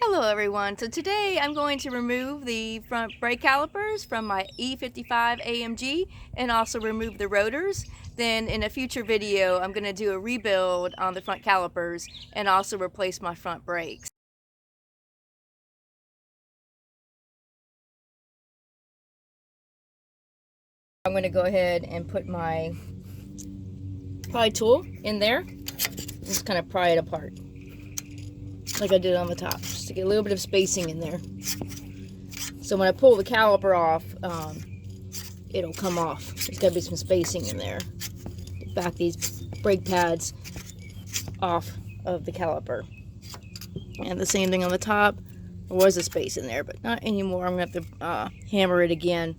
Hello everyone, so today I'm going to remove the front brake calipers from my E55 AMG and also remove the rotors. Then in a future video I'm going to do a rebuild on the front calipers and also replace my front brakes. I'm going to go ahead and put my pry tool in there, just kind of pry it apart like I did on the top, just to get a little bit of spacing in there. So when I pull the caliper off, it'll come off. There's got to be some spacing in there. Back these brake pads off of the caliper. And the same thing on the top. There was a space in there, but not anymore. I'm going to have to hammer it again.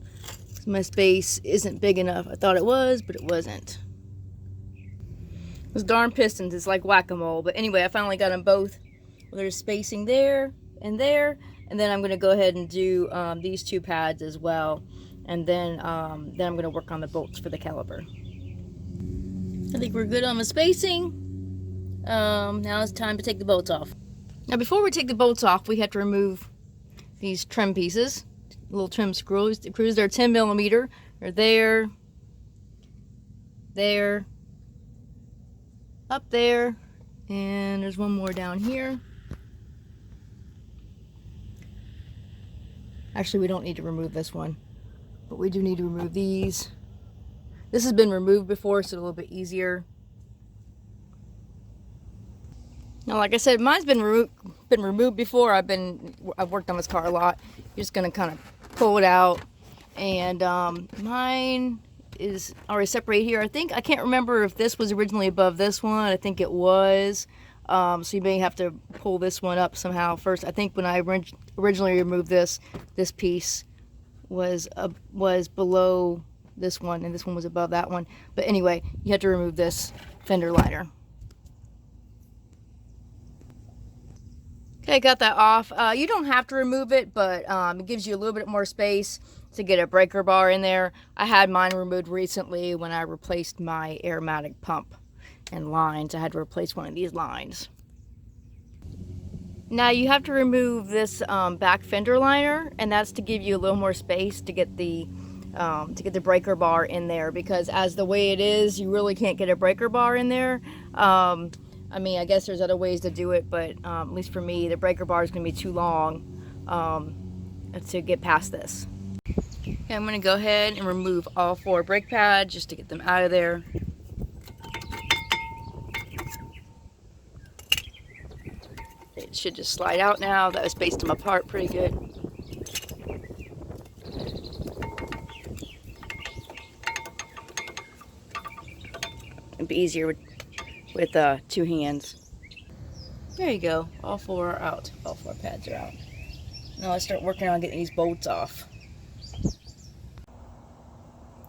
My space isn't big enough. I thought it was, but it wasn't. Those darn pistons, it's like whack-a-mole. But anyway, I finally got them both. There's spacing there, and then I'm going to go ahead and do these two pads as well. And then I'm going to work on the bolts for the caliper. I think we're good on the spacing. Now it's time to take the bolts off. Now before we take the bolts off, we have to remove these trim pieces, little trim screws. They're 10 millimeter. They're there, up there, and there's one more down here. Actually, we don't need to remove this one, but we do need to remove these. This has been removed before, so it's a little bit easier. Now, like I said, mine's been removed before. I've worked on this car a lot. You're just gonna kind of pull it out, and mine is already separated here. I can't remember if this was originally above this one. I think it was. So you may have to pull this one up somehow first. I think when I originally removed this piece was below this one, and this one was above that one. But anyway, you have to remove this fender liner. Okay, got that off. You don't have to remove it, but it gives you a little bit more space to get a breaker bar in there. I had mine removed recently when I replaced my aromatic pump and lines. I had to replace one of these lines. Now you have to remove this back fender liner, and that's to give you a little more space to get the breaker bar in there, because as the way it is, you really can't get a breaker bar in there. I mean, I guess there's other ways to do it, but at least for me, the breaker bar is going to be too long to get past this. Okay, I'm going to go ahead and remove all 4 brake pads just to get them out of there. It should just slide out now. That was spaced them apart pretty good. It'd be easier with 2 hands. There you go. All 4 are out. All 4 pads are out. Now let's start working on getting these bolts off.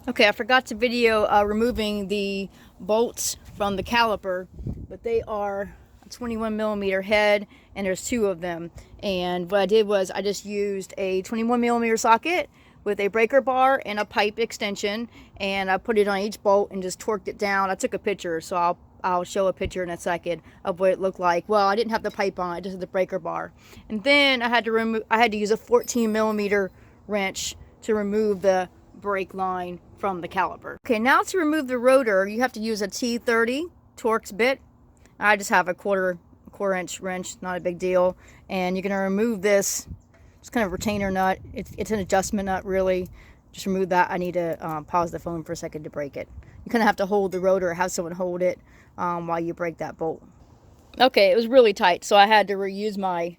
Okay, I forgot to video removing the bolts from the caliper, but they are a 21 millimeter head, and there's 2 of them. And what I did was I just used a 21 millimeter socket with a breaker bar and a pipe extension, and I put it on each bolt and just torqued it down. I took a picture, so I'll show a picture in a second of what it looked like. Well, I didn't have the pipe on, I just had the breaker bar. And then I had to use a 14 millimeter wrench to remove the brake line from the caliper. Okay, now to remove the rotor, you have to use a T30 Torx bit. I just have a quarter inch wrench, not a big deal. And you're gonna remove this, just kind of retainer nut. It's an adjustment nut, really. Just remove that. I need to pause the phone for a second to break it. You kind of have to hold the rotor, or have someone hold it while you break that bolt. Okay, it was really tight, so I had to reuse my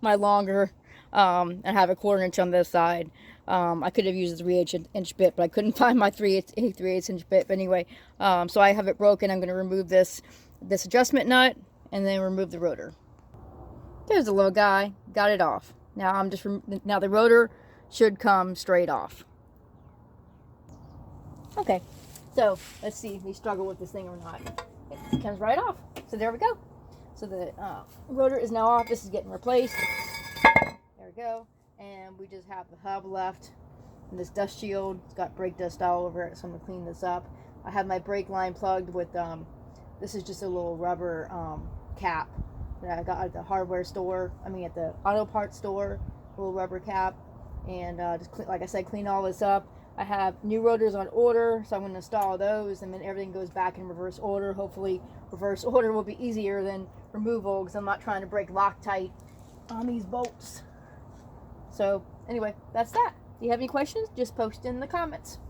my longer and have a 1/4 inch on this side. I could have used a 3/8 inch bit, but I couldn't find my 3/8 inch bit. But anyway, so I have it broken. I'm going to remove this adjustment nut and then remove the rotor. There's the little guy. Got it off. Now now the rotor should come straight off. Okay, so let's see if we struggle with this thing or not. It comes right off. So there we go. So the rotor is now off. This is getting replaced. There we go. And we just have the hub left and this dust shield. It's got brake dust all over it, so I'm going to clean this up. I have my brake line plugged with, this is just a little rubber cap that I got at the hardware store. I mean, at the auto parts store. Little rubber cap, and just clean, like I said, clean all this up. I have new rotors on order, so I'm going to install those, and then everything goes back in reverse order. Hopefully, reverse order will be easier than removal, because I'm not trying to break Loctite on these bolts. So anyway, that's that. If you have any questions, just post in the comments.